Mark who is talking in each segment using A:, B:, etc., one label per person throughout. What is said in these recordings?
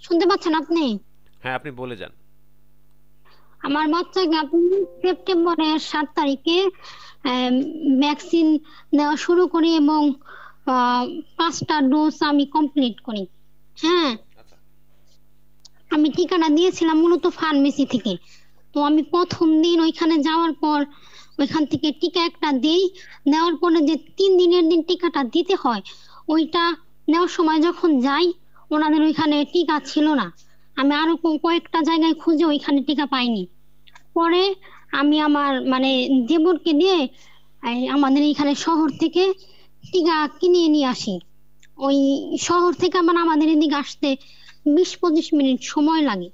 A: শুনতে পাচ্ছেন আপনি?
B: হ্যাঁ, আপনি বলে যান।
A: আমার বাচ্চাকে আপনি সেপ্টেম্বরের 7 তারিখে ভ্যাকসিন নেওয়া শুরু করি এবং 5টা ডোজ আমি কমপ্লিট করি। হ্যাঁ,
B: আচ্ছা।
A: আমি টিকাটা দিয়েছিলাম মূলত ফার্মেসি থেকে। তো আমি প্রথম দিন ওইখানে যাওয়ার পর ওইখান থেকে টিকা একটা দেই। নেওয়ার পরে যে 3 দিনের দিন টিকাটা দিতে হয়, ওইটা নেওয়ার সময় যখন যাই, ওনাদের ওইখানে টিকা ছিল না। আমি আরো কয়েকটা জায়গায় খুঁজে ওইখানে টিকা পাইনি। পরে আমি আমার মানে দেবরকে দিয়ে আমাদের এখানে শহর থেকে টিকা কিনে নিয়ে আসি। ওই শহর থেকে আবার আমাদের এদিকে আসতে 20-25 মিনিট সময় লাগে।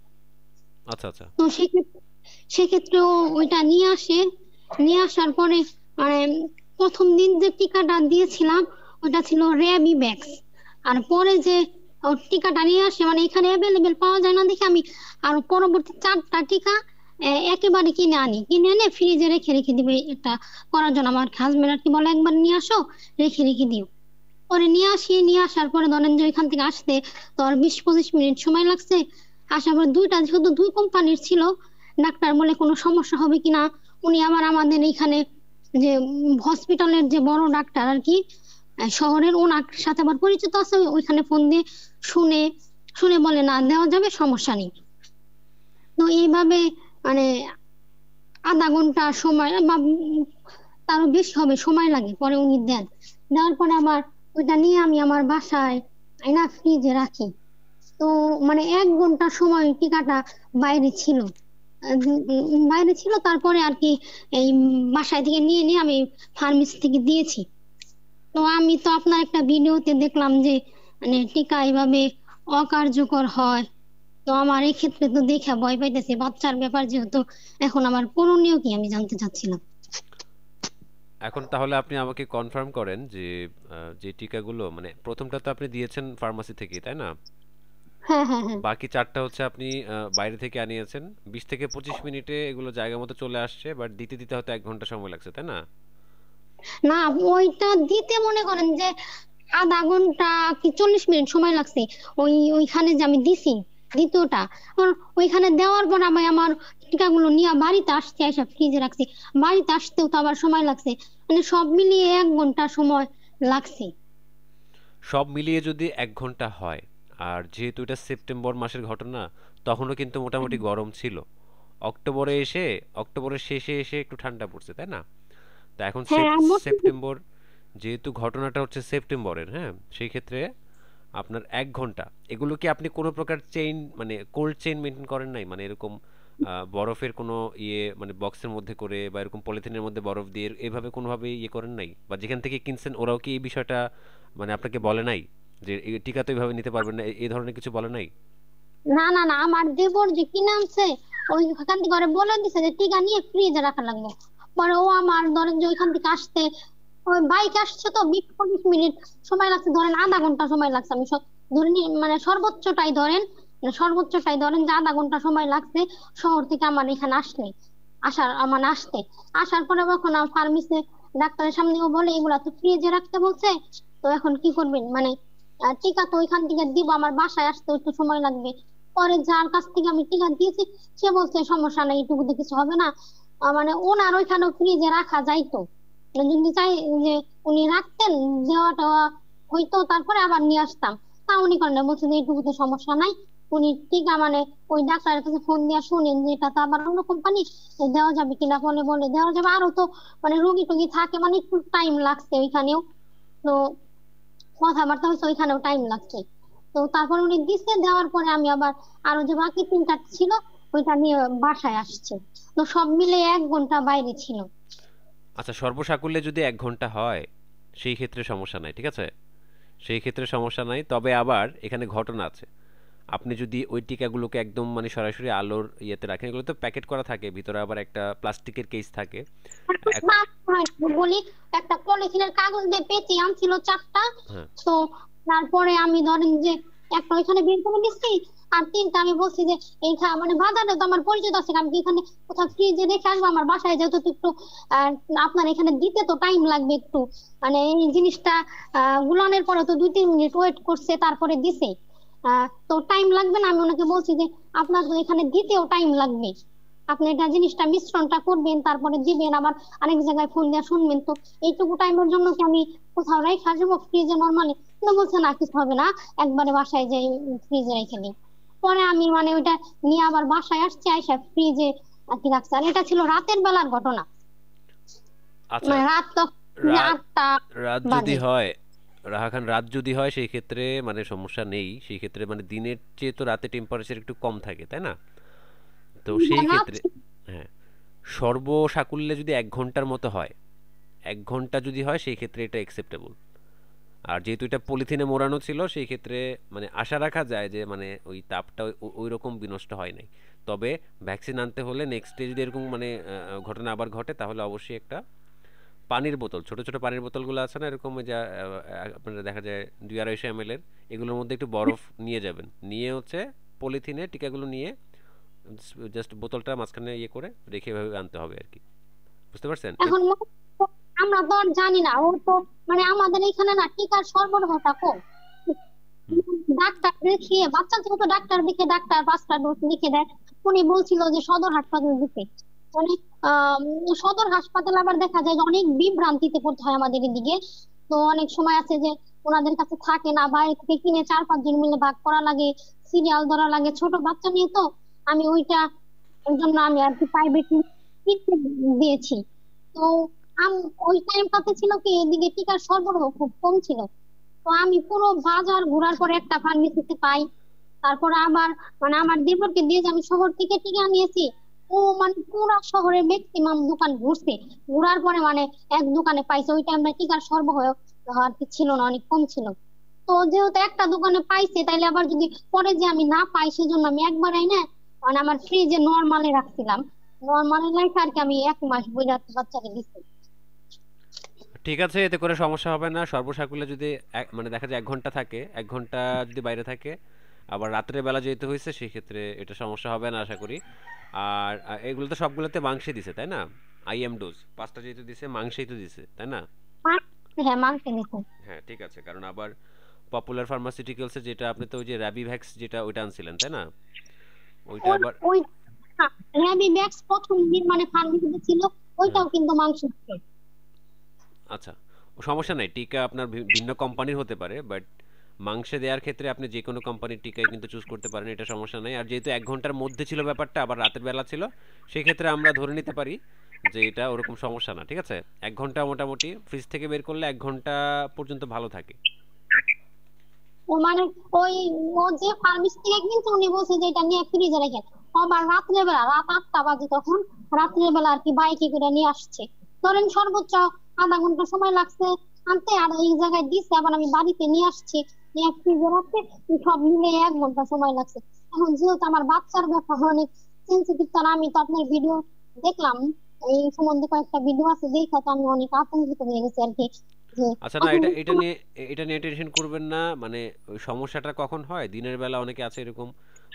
B: আচ্ছা, আচ্ছা।
A: তো সেক্ষেত্রেও ওইটা নিয়ে আসে। নিয়ে আসার পরে মানে প্রথম দিন যে টিকাটা দিয়েছিলাম ওটা ছিল র্যাবিভ্যাক্স। আর পরে যে টিকাটা নিয়ে আসে মানে এখানে অ্যাভেলেবেল পাওয়া যায় না দেখে আমি আর পরবর্তী 4টা টিকা একেবারে কিনে আনি, কিনে এনে ফ্রিজে রেখে রেখে দিবে এটা করার জন্য। আমার হাজবেন্ড আর কি বলে একবার নিয়ে আসো, রেখে রেখে দিও। পরে নিয়ে আসি, নিয়ে আসার পরে ধরেন যে ওইখান থেকে আসতে তো আর 20-25 মিনিট সময় লাগছে। আসার পর দুইটা যেহেতু দুই কোম্পানির ছিল, ডাক্তার বলে কোনো সমস্যা হবে কিনা। উনি আবার আমাদের এখানে যে হসপিটালের যে বড় ডাক্তার আর কি শহরের, ওনার সাথে আবার পরিচিত আছে, ওইখানে ফোন দিয়ে শুনে শুনে বলে না দেওয়া যাবে, সমস্যা নেই। তো এইভাবে মানে আধা ঘন্টা সময় বা তারও বেশি হবে সময় লাগে, পরে উনি দেন। দেওয়ার পরে আবার ওইটা নিয়ে আমি আমার বাসায় আয়না ফ্রিজে রাখি। তো মানে 1 ঘন্টা সময় টিকাটা বাইরে ছিল। বাইরে ছিল, তারপরে আর কি এই বাসায় থেকে নিয়ে নিয়ে আমি ফার্মেসি থেকে দিয়েছি। তো আমি তো আপনার একটা ভিডিওতে দেখলাম যে মানে টিকা এইভাবে অকার্যকর হয়। তো আমার এই ক্ষেত্রে তো দেখে ভয় পাইতেছে, বাচ্চার ব্যাপার যেহেতু। এখন আমার করণীয় কি আমি জানতে চাচ্ছিলাম।
B: এখন তাহলে আপনি আমাকে কনফার্ম করেন যে যে টিকাগুলো মানে প্রথমটা তো আপনি দিয়েছেন ফার্মাসি থেকেই, তাই না?
A: হ্যাঁ, হ্যাঁ, হ্যাঁ।
B: বাকি 4টা হচ্ছে আপনি বাইরে থেকে আনিয়েছেন। 20 থেকে 25 মিনিটে এগুলো জায়গা মতো চলে আসছে, বাট দিতে দিতে হয়তো 1 ঘন্টা সময় লাগছে, তাই না?
A: না, ওইটা দিতে মনে করেন যে আধা ঘন্টা কি 40 মিনিট সময় লাগছে। ওইখানে যে আমি দিছি দ্বিতীয়টা, আর ওইখানে দেওয়ার পর আমি আমার টিকাগুলো নিয়ে বাড়িতে আসতে এসে ফ্রিজে রাখছি। বাড়িতে আসতেও তো আবার সময় লাগছে, মানে সব মিলিয়ে 1 ঘন্টা সময় লাগছে।
B: সব মিলিয়ে যদি 1 ঘন্টা হয়, আর যেহেতু এটা সেপ্টেম্বর মাসের ঘটনা, তখনও কিন্তু মোটামুটি গরম ছিল। অক্টোবরে এসে অক্টোবরের শেষে এসে একটু ঠান্ডা পড়ছে, তাই না? তা এখন
A: হ্যাঁ, আমার
B: সেপ্টেম্বর, যেহেতু ঘটনাটা হচ্ছে সেপ্টেম্বরের, হ্যাঁ, সেই ক্ষেত্রে আপনার 1 ঘন্টা, এগুলো কি আপনি কোনো প্রকার চেইন মানে কোল্ড চেইন মেনটেন করেন নাই? মানে এরকম বরফের কোনো ইয়ে মানে বক্সের মধ্যে করে বা এরকম পলিথিনের মধ্যে বরফ দিয়ে এভাবে কোনোভাবে ইয়ে করেন নাই? বা যেখান থেকে কিনছেন ওরাও কি এই বিষয়টা মানে আপনাকে বলে নাই যে এই টিকা তো এইভাবে নিতে পারবেন না, এই ধরনের কিছু বলে নাই?
A: না, না, না, আমার দেবর যে কিনে আনছে ওইখান থেকে ওরে বলে দিছে যে টিকা নিয়ে ফ্রিজে রাখা লাগবে। পরে ও আমার ধরেন যে ওইখান থেকে আসতে ওই বাইক আসছে তো 20-25 মিনিট সময় লাগছে, ধরেন আধা ঘন্টা সময় লাগছে। আমি ধরে মানে সর্বোচ্চটাই ধরেন যে আধা ঘন্টা সময় লাগছে শহর থেকে আমার এখানে আসলে। মানে আসতে আসার পরে যখন ফার্মেসি ডাক্তারের সামনে ও বলে এগুলা তো ফ্রিজে রাখতে বলছে। তো এখন কি করবেন মানে টিকা তো ওইখান থেকে দিব, আমার বাসায় আসতে একটু সময় লাগবে। পরে যার কাছ থেকে আমি টিকা দিয়েছি সে বলছে সমস্যা নেই, এটুকুতে কিছু হবে না। মানে ওনার ওইখানেও ফ্রিজে রাখা যাইতো, যদি চাই যে উনি রাখতেন, দেওয়া টেওয়া হইতো, তারপরে আবার নিয়ে আসতাম। তা উনি করেন না, বলছে যে এইটুকুতে সমস্যা নাই। উনি টিকা মানে ওই ডাক্তারের কাছে ফোন দিয়ে শুনেন যে এটা তো আবার অন্য কোম্পানি, দেওয়া যাবে কিনা, বলে বলে দেওয়া যাবে। আরো তো মানে রোগী টোগী থাকে, মানে একটু টাইম লাগছে ওইখানেও। তো কথাবার্তা হচ্ছে ওইখানেও টাইম লাগছে। তো তারপর উনি দিচ্ছে, দেওয়ার পরে আমি আবার আরো যে বাকি 3টা ছিল ওইটা নিয়ে বাসায় আসছে। তো সব মিলে 1 ঘন্টা বাইরে ছিল।
B: আচ্ছা, সর্বসাকুল্যে যদি 1 ঘন্টা হয় সেই ক্ষেত্রে সমস্যা নাই, ঠিক আছে? সেই ক্ষেত্রে সমস্যা নাই, তবে আবার এখানে ঘটনা আছে। আপনি যদি ওই টিকাগুলোকে একদম মানে সরাসরি আলোর ইয়েতে রাখেন, এগুলো তো প্যাকেট করা থাকে, ভিতরে আবার একটা প্লাস্টিকের কেস থাকে। এক-
A: বলি, একটা পলিথিনের কাগজ দিয়ে পেঁচিয়ে আনছিল 4টা।
B: হ্যাঁ।
A: তো তারপরে আমি ধরেন যে একটা ওইখানে বের করে দিচ্ছি, আর 3টা আমি বলছি যে মানে বাজারে তো আমার পরিচিত আছে, আমি কি এখানে কোথাও ফ্রিজে রেখে আসবো, আমার বাসায় যেহেতু তো একটু আহ, আপনার এখানে দিতে তো টাইম লাগবে একটু। মানে এই জিনিসটা গুলানের পরে তো 2-3 মিনিট ওয়েট করছে তারপরে দিছে। তো টাইম লাগবে না, আমি ওনাকে বলছি যে আপনার তো এখানে দিতেও টাইম লাগবে, আপনি এটা জিনিসটা মিশ্রণটা করবেন তারপরে দিবেন, আবার আরেক জায়গায় ফোন দিয়ে শুনবেন, তো এইটুকু টাইমের জন্য কি আমি কোথাও রেখে আসবো ফ্রিজে নর্মালি? তো বলছে না, কিছু হবে না, একবারে বাসায় যাই ফ্রিজে রেখে দিই। পরে আমি মানে ওইটা নিয়ে আবার বাসায় আসছি, আইসা ফ্রিজে আর কি রাখছি। আর এটা ছিল রাতের বেলার ঘটনা,
B: আচ্ছা,
A: মানে রাত তখন
B: রাত
A: 8টা
B: রাত যদি
A: বাজে।
B: হয়, রাহা খান, রাত যদি হয় সেই ক্ষেত্রে মানে সমস্যা নেই, সেই ক্ষেত্রে মানে দিনের চেয়ে তো রাতে টেম্পারেচার একটু কম থাকে, তাই না? তো সেই
A: রাত
B: ক্ষেত্রে হ্যাঁ, সর্বসাকুল্যে যদি 1 ঘন্টার মতো হয়, 1 ঘন্টা যদি হয় সেই ক্ষেত্রে এটা অ্যাকসেপ্টেবল। আর যেহেতু এটা পলিথিনে মোড়ানো ছিল সেই ক্ষেত্রে মানে আশা রাখা যায় যে মানে ওই তাপটা ওই রকম বিনষ্ট হয় নাই। তবে ভ্যাকসিন আনতে হলে নেক্সট ডে যদি এরকম মানে ঘটনা আবার ঘটে তাহলে অবশ্যই একটা পানির বোতল, ছোট ছোট পানির বোতলগুলো আছে না এরকম, ওই যা আপনারা দেখা যায় 2-250 ml এর, এগুলোর মধ্যে একটু বরফ নিয়ে যাবেন, নিয়ে হচ্ছে পলিথিনে টিকাগুলো নিয়ে জাস্ট বোতলটা মাঝখানে ইয়ে করে রেখে এভাবে আনতে হবে আর কি। বুঝতে পারছেন?
A: এখন আমরা তো আর জানি না, ও তো মানে আমাদের এখানে না টিকার সরবরাহটা কম।
B: হুম।
A: ডাক্তার দেখিয়ে বাচ্চা যেহেতু ডাক্তার দেখে ডাক্তার 5টা ডোজ লিখে দেয়। উনি বলছিল যে সদর হাসপাতাল দিতে, মানে সদর হাসপাতাল আবার দেখা যায় যে অনেক বিভ্রান্তিতে পড়তে হয় আমাদের এদিকে। তো অনেক সময় আছে যে ওনাদের কাছে থাকে না, বাইরে থেকে কিনে 4-5 জন মিলে ভাগ করা লাগে, সিরিয়াল ধরা লাগে, ছোট বাচ্চা নিয়ে তো আমি ওইটা, ওই জন্য আমি আর কি প্রাইভেট দিয়েছি। তো ওই টাইমটাতে ছিল কি এদিকে টিকার সরবরাহ খুব কম ছিল। তো আমি পুরো বাজার ঘোরার পরে একটা ফার্মেসিতে পাই, তারপরে আবার মানে আমার দেবরকে দিয়ে যে আমি শহর থেকে টিকা নিয়েছি। ও মানে পুরা শহরের ম্যাক্সিমাম দোকান ঘুরছে, ঘোরার পরে মানে এক দোকানে পাইছে। ওই টাইমটা টিকার সরবরাহ আর কি ছিল না, অনেক কম ছিল। তো যেহেতু একটা দোকানে পাইছে, তাইলে আবার যদি পরে যে আমি না পাই, সেজন্য আমি একবারই না মানে আমার ফ্রিজে নর্মালে রাখছিলাম, নর্মালে রেখে আর কি আমি 1 মাস বইরা বাচ্চাকে দিচ্ছি।
B: ঠিক আছে, এতে করে সমস্যা হবে না। সর্বসাকুল্যে যদি মানে দেখা যায় 1 ঘন্টা থাকে, 1 ঘন্টা যদি বাইরে থাকে, আবার রাত্রে বেলা যেতে হয়েছে সেই ক্ষেত্রে এটা সমস্যা হবে না আশা করি। আর এগুলো তো সবগুলোতে মাংসে দিছে তাই না? ডোজ 5টা যেহেতু দিছে, মাংসেই তো দিছে তাই না?
A: হ্যাঁ, মাংসে দিচ্ছি।
B: হ্যাঁ ঠিক আছে, কারণ আবার পপুলার ফার্মাসিউটিক্যালসে যেটা আপনি তো ওই যে র্যাবিভ্যাক্স যেটা ওইটা আনছিলেন তাই না? ওইটা
A: ওই
B: আবার
A: ওই হ্যাভি ব্যাগস প্রথম দিন মানে ফার্মেসিতে ছিল,
B: হ্যাঁ,
A: ওইটাও কিন্তু মাংস ছিল।
B: আচ্ছা, ও সমস্যা নাই, টিকা আপনার ভিন্ন কোম্পানির হতে পারে, বাট মাংসে দেওয়ার ক্ষেত্রে আপনি যে কোনো কোম্পানির টিকাই কিন্তু চুজ করতে পারেন, এটা সমস্যা নাই। আর যেহেতু 1 ঘন্টার মধ্যে ছিল ব্যাপারটা, আবার রাতের বেলা ছিল, সেই ক্ষেত্রে আমরা ধরে নিতে পারি যে এটা ওরকম সমস্যা না, ঠিক আছে? 1 ঘন্টা মোটামুটি ফ্রিজ থেকে বের করলে 1 ঘন্টা পর্যন্ত ভালো থাকে।
A: ও মানে ওই ও যে ফার্মেসি থেকে কিনছে উনি বলছে যে এটা নিয়ে ফ্রিজে রেখে। আবার রাত্রে বেলা রাত 8টা বাজে তখন, রাত্রে বেলা আর কি বাইকে করে নিয়ে আসছে। ধরেন সর্বোচ্চ আধা ঘন্টা সময় লাগছে আনতে, আর এই জায়গায় দিচ্ছে, আবার আমি বাড়িতে নিয়ে আসছি, নিয়ে ফ্রিজে রাখতে সব মিলে 1 ঘন্টা সময় লাগছে। এখন যেহেতু আমার বাচ্চার ব্যাপার অনেক সেন্সিটিভ, কারণ আমি তো আপনার ভিডিও দেখলাম, এই সম্বন্ধে কয়েকটা ভিডিও আছে, দেখে তো আমি অনেক আতঙ্কিত হয়ে গেছি আর কি, যে
B: আচ্ছা না,
A: এখন
B: এটা নিয়ে টেনশন করবেন না। মানে ওই সমস্যাটা কখন হয়, দিনের বেলা অনেকে আছে এরকম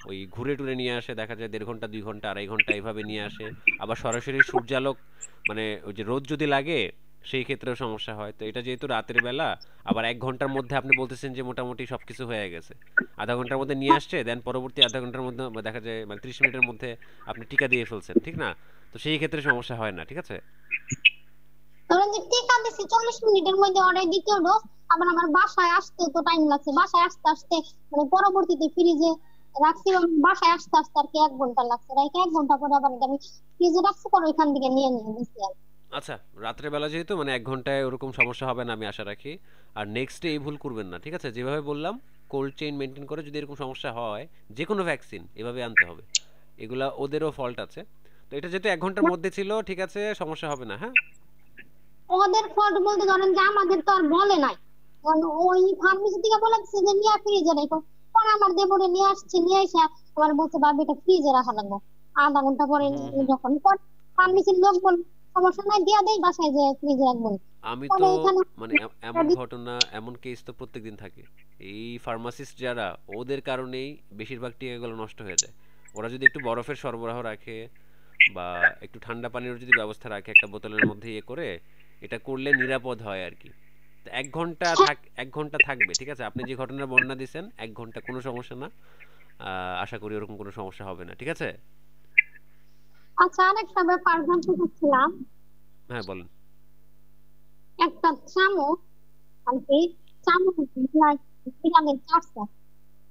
B: ওই ঘুরে টুরে নিয়ে আসে, দেখা যায় 1.5 ঘন্টা 2 ঘন্টা 2.5 ঘন্টা এভাবে নিয়ে আসে। আবার সরাসরি সূর্যালোক মানে ওই যে রোদ যদি লাগে সেই ক্ষেত্রেও সমস্যা হয়। তো এটা যেহেতু রাতের বেলা, আবার 1 ঘন্টার মধ্যে আপনি বলতেছেন যে মোটামুটি সবকিছু হয়ে গেছে, আধা ঘন্টার মধ্যে নিয়ে আসছে, দেন পরবর্তী আধা ঘন্টার মধ্যে দেখা যায় মানে 30 মিনিটের মধ্যে আপনি টিকা দিয়ে ফেলছেন, ঠিক না? তো সেই ক্ষেত্রে সমস্যা হয় না, ঠিক আছে?
A: ধরেন যে টিকা দিছি 40 মিনিটের মধ্যে ওর দ্বিতীয় ডোজ, আবার আমার বাসায় আসতে তো টাইম লাগছে, বাসায় আসতে আসতে মানে পরবর্তীতে ফ্রিজে রাখছি, এবং বাসায় আসতে আসতে আর কি 1 ঘন্টা লাগছে, রাইকে 1 ঘন্টা পরে আবার এটা আমি ফ্রিজে রাখছি, পরে ওইখান থেকে নিয়ে নিয়ে দিচ্ছি আর কি।
B: আচ্ছা, রাত্রে বেলা যেহেতু মানে 1 ঘন্টায় ওরকম সমস্যা হবে না আমি আশা রাখি। আর নেক্সট ডে এই ভুল করবেন না, ঠিক আছে? যেভাবে বললাম কোল্ড চেইন মেনটেন করে যদি এরকম সমস্যা হয়, যে কোনো ভ্যাকসিন এভাবে আনতে হবে। এগুলা ওদেরও ফল্ট আছে। তো এটা যেহেতু 1 ঘন্টার মধ্যে ছিল, ঠিক আছে, সমস্যা হবে না, হ্যাঁ।
A: ওদের ফল্ট বলতে ধরেন যে আমাদের তো আর বলে নাই, কারণ ওই ফার্মেসি থেকে বলে দিচ্ছে যে নিয়ে ফ্রিজে রেখো। পরে আমার দেবরে নিয়ে আসছে, নিয়ে এসে আমার বলছে ভাবি এটা ফ্রিজে রাখা লাগবে। আধা ঘন্টা পরে
B: হুম হুম।
A: যখন পর ফার্মেসির লোক বল সমস্যা নাই দিয়া দেই, বাসায় যে ফ্রিজে রাখবো।
B: আমি তো
A: পরে এখানে
B: মানে এমন ঘটনা, এমন কেস তো প্রত্যেকদিন থাকে। এই ফার্মাসিস্ট যারা, ওদের কারণেই বেশিরভাগ টিকাগুলো নষ্ট হয়ে যায়। ওরা যদি একটু বরফের সরবরাহ রাখে বা একটু ঠান্ডা পানির যদি ব্যবস্থা রাখে একটা বোতলের মধ্যে ইয়ে করে, এটা করলে নিরাপদ হয় আর কি। তো 1 ঘন্টা এক ঘন্টা থাকবে, ঠিক আছে? আপনি যে ঘটনার বর্ণনা দিচ্ছেন 1 ঘন্টা কোনো সমস্যা না। আশা করি ওরকম কোনো সমস্যা হবে না, ঠিক আছে?
A: আচ্ছা, আরেকটা ব্যাপার জানতে চাচ্ছিলাম।
B: হ্যাঁ, বলেন।
A: একটা চামচ আর কি, চামচ বিড়ালের চারটা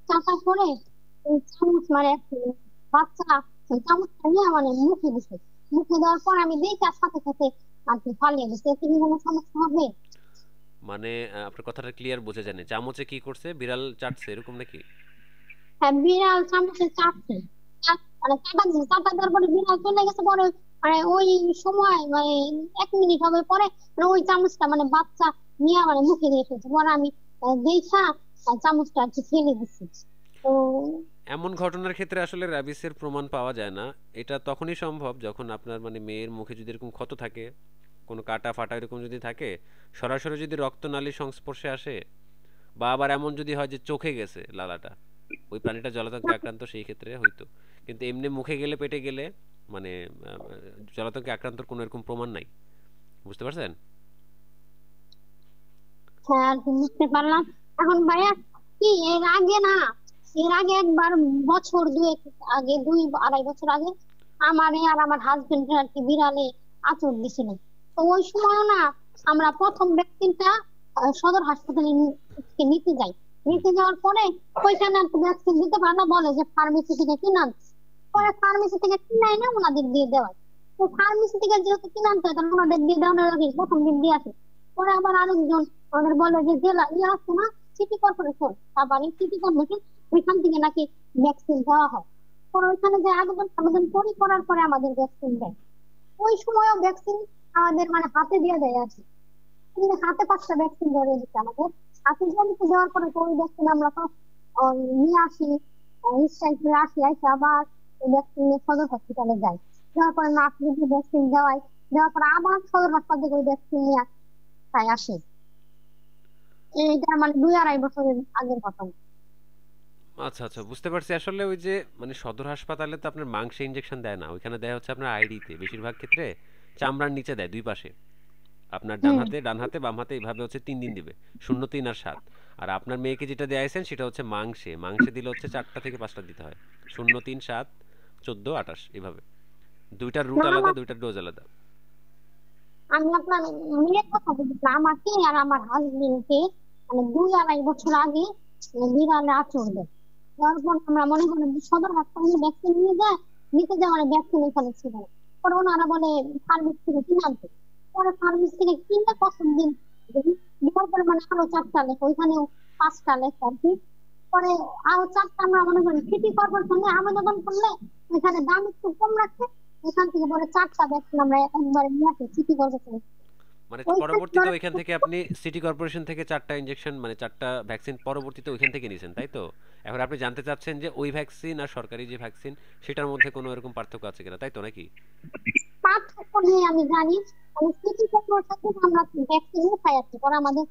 A: চাপা করে ওই চামচ মানে বাচ্চা ওই চামচটা নিয়ে মানে মুখে দিছে। মুখে দেওয়ার পর আমি দেখি আর সাথে সাথে আর কি ফালিয়ে দিচ্ছে। এতে কি কোনো সমস্যা হবে?
B: মানে আপনার কথাটা ক্লিয়ার বোঝা যায়নি। চামচে কি করছে? বিড়াল চাটছে এরকম নাকি?
A: হ্যাঁ, বিড়াল চামচে চাপছে। মানে চাপা দিচ্ছে, চাপা দেওয়ার পরে বিড়াল চলে গেছে পরে। মানে ওই সময় মানে 1 মিনিট হবে পরে মানে ওই চামচটা মানে বাচ্চা নিয়ে মানে মুখে দিয়ে ফেলছে। পরে আমি দেখা চামচটা আর কি ফেলে দিচ্ছি। তো
B: এমন ঘটনার ক্ষেত্রে আসলে র্যাবিসের প্রমাণ পাওয়া যায় না। এটা তখনই সম্ভব যখন আপনার মানে মেয়ের মুখে যদি এরকম ক্ষত থাকে, কোনো কাটা ফাটা এরকম যদি থাকে, সরাসরি যদি রক্তনালীর সংস্পর্শে আসে, বা আবার এমন যদি হয় যে চোখে গেছে লালাটা, ওই প্রাণীটা জলাতঙ্কে আক্রান্ত, সেই ক্ষেত্রে হয়তো। কিন্তু এমনি মুখে গেলে পেটে গেলে মানে জলাতঙ্কে আক্রান্তর কোনো এরকম প্রমাণ নাই। বুঝতে পারছেন?
A: হ্যাঁ, আর কি বুঝতে পারলাম। এখন ভাইয়া কি এর আগে একবার বছর দুয়েক আগে, 2-2.5 বছর আগে আমারে আর আমার হাজবেন্ড আর কি বিড়ালে আঁচড় দিছিল। তো ওই সময় না আমরা প্রথম ভ্যাকসিনটা সদর হাসপাতালে নিতে যাই। নিতে যাওয়ার পরে ওইখানে আর কি ভ্যাকসিন দিতে পারে না, বলে যে ফার্মেসি থেকে কিনে আনতে।
B: হুম।
A: পরে ফার্মেসি থেকে কিনে এনে ওনাদের দিয়ে দেওয়া। তো ফার্মেসি থেকে যেহেতু কিনে আনতে হয় তাহলে ওনাদের দিয়ে দেওয়ানোর আগে প্রথম দিন দিয়ে আসে। পরে আবার আরেকজন আমাদের বলে যে জেলা আছে না, সিটি কর্পোরেশন, তারপরে সিটি কর্পোরেশন, ওইখান থেকে নাকি ভ্যাকসিন দেওয়া হয়। পরে ওইখানে যে আবেদন আবেদন করার পরে আমাদের ভ্যাকসিন দেয়। ওই সময়ও ভ্যাকসিন আমাদের মানে হাতে দিয়ে দেয় আছে। কিন্তু হাতে 5টা ভ্যাকসিন ধরে দিচ্ছে আমাদের। হাতে দিয়ে দিতে দেওয়ার পরে তো ওই ভ্যাকসিন আমরা তো নিয়ে আসি, নিশ্চয়ই করে আসি, এসে আবার ওই ভ্যাকসিন নিয়ে সদর হসপিটালে যাই। যাওয়ার পরে নার্স দিদি ভ্যাকসিন দেওয়ার পরে আবার সদর হাসপাতালে ওই ভ্যাকসিন নিয়ে আসি। এটা মানে 2-2.5 বছরের আগের ঘটনা।
B: আচ্ছা আচ্ছা, বুঝতে পারছি। আসলে ওই যে মানে সদর হাসপাতালে তো আপনার মাংসে ইঞ্জেকশন দেয় না, ওইখানে দেয় হচ্ছে আপনার আইডিতে, বেশিরভাগ ক্ষেত্রে চামড়ার নিচে দেয়, দুই পাশে। আপনার
A: হুম।
B: ডান হাতে বাম হাতে এইভাবে হচ্ছে 3 দিন দিবে, 0, 3 আর 7। আর আপনার মেয়েকে যেটা দেয়াইছেন সেটা হচ্ছে মাংসে দিলে হচ্ছে 4টা থেকে 5টা দিতে হয়। 0, 3, 7, 14, 28 এভাবে। দুইটার রুট
A: না,
B: আলাদা, দুইটার ডোজ আলাদা।
A: আমি আপনার মেয়ের কথা বলছি না, আমাকে আর আমার হাজবেন্ডকে মানে 2-2.5 বছর আগে বিড়ালে আঁচড় দেয়। তারপর আমরা মনে করি যে সদর হাসপাতালে ভ্যাকসিন নিতে যাওয়ার ভ্যাকসিন এখানে ছিল না। পরে ওনারা বলে ফার্মেসি থেকে কিনে আনতে। পরে ফার্মেসি থেকে কিনে প্রথম দিন দেওয়ার পরে মানে আরো 4টা লেখা, ওইখানেও 5টা লেখা আর কি। পরে আরো 4টা আমরা মনে করি সিটি কর্পোরেশনে আবেদন করলে এখানে দাম একটু কম রাখে। এখান থেকে পরে 4টা ভ্যাকসিন আমরা একবারে নিয়ে আসি সিটি কর্পোরেশনে।
B: মানে
A: ওইখানে
B: পরবর্তীতে ওইখান থেকে আপনি সিটি কর্পোরেশন থেকে 4টা ইঞ্জেকশন মানে 4টা ভ্যাকসিন পরবর্তীতে ওইখান থেকে নিয়েছেন, তাই তো? এখন আপনি জানতে চাচ্ছেন যে ওই ভ্যাকসিন আর সরকারি যে ভ্যাকসিন, সেটার মধ্যে কোনো এরকম পার্থক্য আছে কিনা, তাই তো নাকি?
A: পার্থক্য নিয়ে আমি জানি। আমি সিটি কর্পোরেশন থেকে আমরা ভ্যাকসিন উঠাই আসছি, পরে আমাদের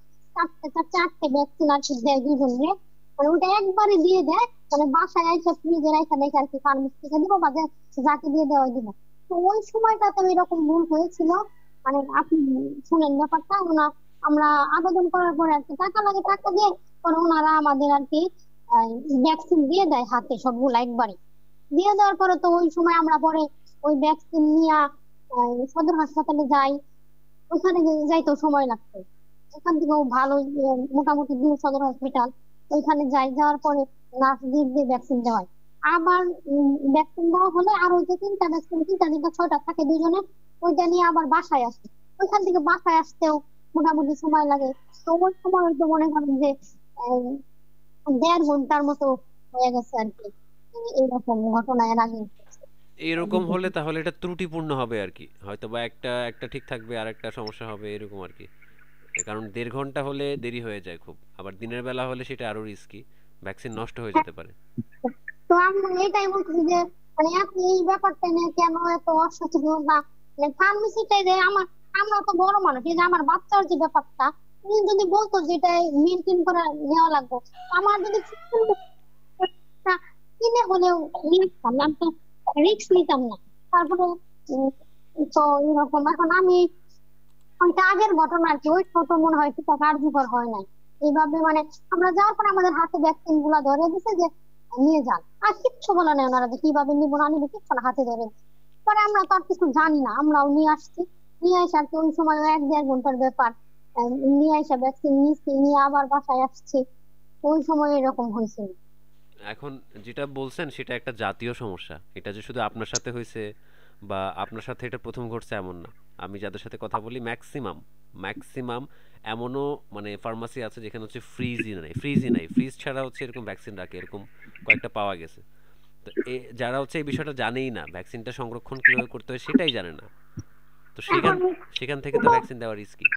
A: 4টে ভ্যাকসিন আর কি দেয় দুজনে। মানে ওটা একবারে দিয়ে দেয়, মানে বাসায় এসে ফ্রিজে রেখে দেখে আর কি ফার্মেসি থেকে দিব বা যাকে দিয়ে দেওয়া দিব। তো ওই সময়টাতে এরকম ভুল হয়েছিল। মানে আপনি শুনেন ব্যাপারটা, আমরা আবেদন করার পরে আর কি টাকা লাগে, টাকা দিয়ে পরে ওনারা আমাদের আর কি ভ্যাকসিন দিয়ে দেয় হাতে সবগুলা একবারে। দিয়ে দেওয়ার পরে তো ওই সময় আমরা পরে ওই ভ্যাকসিন নিয়ে সদর হাসপাতালে যাই। ওখানে যাইতেও সময় লাগতো। ওখান থেকেও ভালো মোটামুটি দূর সদর হসপিটাল। ওইখানে যাওয়ার পরে নার্স দিয়ে ভ্যাকসিন দেওয়ায়। আবার ভ্যাকসিন দেওয়া হলে আর ওই যে 3টা ভ্যাকসিন, 3টা 6টা থাকে দুজনে, ওইটা নিয়ে আবার বাসায় আসে। ওইখান থেকে বাসায় আসতেও মোটামুটি সময় লাগে। তো ওই সময় হয়তো মনে করেন যে 1.5 ঘন্টার মতো হয়ে গেছে আর কি। এইরকম ঘটনা এর আগে
B: এরকম হলে
A: ঘটেছে।
B: তাহলে এটা ত্রুটিপূর্ণ হবে আর কি, হয়তো বা একটা একটা ঠিক থাকবে আর একটা সমস্যা হবে এরকম আর কি। কারণ 1.5 ঘন্টা হলে দেরি হয়ে যায় খুব, আবার দিনের বেলা হলে সেটা আরো রিস্কি, ভ্যাকসিন নষ্ট হয়ে যেতে পারে।
A: তো আমি এটাই বলতেছি যে মানে আপনি এই ব্যাপারটা নিয়ে কেন এত অসচেতন বা মানে ফার্মেসিটাই যে আমরা তো বড় মানুষ, এই যে আমার বাচ্চার যে ব্যাপারটা উনি যদি বলতো যে এটা মেনটেন করে নেওয়া লাগবে, আমার যদি টা কিনে হলেও নিতাম না, আমি তো রিস্ক নিতাম না। তারপরে উম, তো এরকম এখন আমি ওইটা আগের ঘটনা আর কি, ওই ছোট মনে হয় টিকা কার্যকর হয় নাই এইভাবে মানে। আমরা যাওয়ার পরে আমাদের হাতে ভ্যাকসিন গুলা ধরে দিছে যে নিয়ে যান, আর কিচ্ছু বলে নাই ওনারা যে কিভাবে নিবো না নিবো, কিচ্ছু না, হাতে ধরে দিছে। পরে আমরা তো আর কিছু জানি না, আমরাও নিয়ে আসছি। নিয়ে আসে আর কি ওই সময় 1-1.5 ঘন্টার ব্যাপার। আহ, নিয়ে আসা ভ্যাকসিন নিচ্ছি, নিয়ে আবার বাসায় আসছি। ওই সময় এরকম হয়েছিল।
B: এখন যেটা বলছেন সেটা একটা জাতীয় সমস্যা। এটা যে শুধু আপনার সাথে হয়েছে বা আপনার সাথে এটা প্রথম ঘটছে এমন না। আমি যাদের সাথে কথা বলি ম্যাক্সিমাম ম্যাক্সিমাম এমনও মানে ফার্মাসি আছে যেখানে হচ্ছে ফ্রিজই নাই, ফ্রিজ ছাড়া হচ্ছে এরকম ভ্যাকসিন রাখে, এরকম কয়েকটা পাওয়া গেছে। তো যারা হচ্ছে এই বিষয়টা জানেই না, ভ্যাকসিনটা সংরক্ষণ কিভাবে করতে হয় সেটাই জানে না, তো সেখান
A: এখন
B: সেখান থেকে তো ভ্যাকসিন দেওয়া রিস্কি।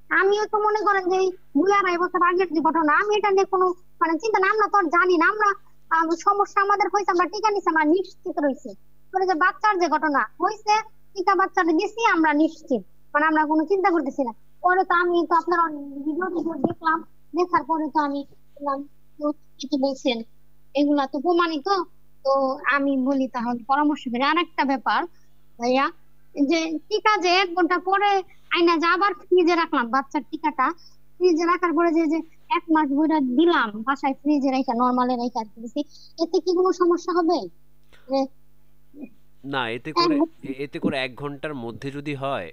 A: আমিও তো মনে করেন যে এই 2-2.5 বছর আগের যে ঘটনা, আমি এটা নিয়ে কোনো মানে চিন্তা না, আমরা তো আর জানি না। আমরা সমস্যা আমাদের হয়েছে, আমরা টিকা নিছি, আমরা নিশ্চিত রয়েছি। পরে যে বাচ্চার যে ঘটনা হয়েছে, টিকা বাচ্চাটা দিছি আমরা নিশ্চিত, মানে আমরা কোনো চিন্তা করতেছি না। পরে তো আমি তো আপনার ভিডিও টিডিও দেখলাম, দেখার পরে তো আমি বললাম, তো কি বলছেন, এগুলা তো প্রমাণিত। তো আমি বলি তাহলে পরামর্শ করি আর একটা ব্যাপার ভাইয়া, যে টিকা যে 1 ঘন্টা পরে আইনা যা আবার ফ্রিজে রাখলাম বাচ্চার টিকাটা, ফ্রিজে রাখার পরে যে যে 1 মাস ধরে দিলাম বাসায় ফ্রিজে রেখে, নর্মালে রেখে আর কি দিছি, এতে কি কোনো সমস্যা হবে? যে
B: না,
A: এক
B: এতে করে 1 ঘন্টার মধ্যে যদি হয়,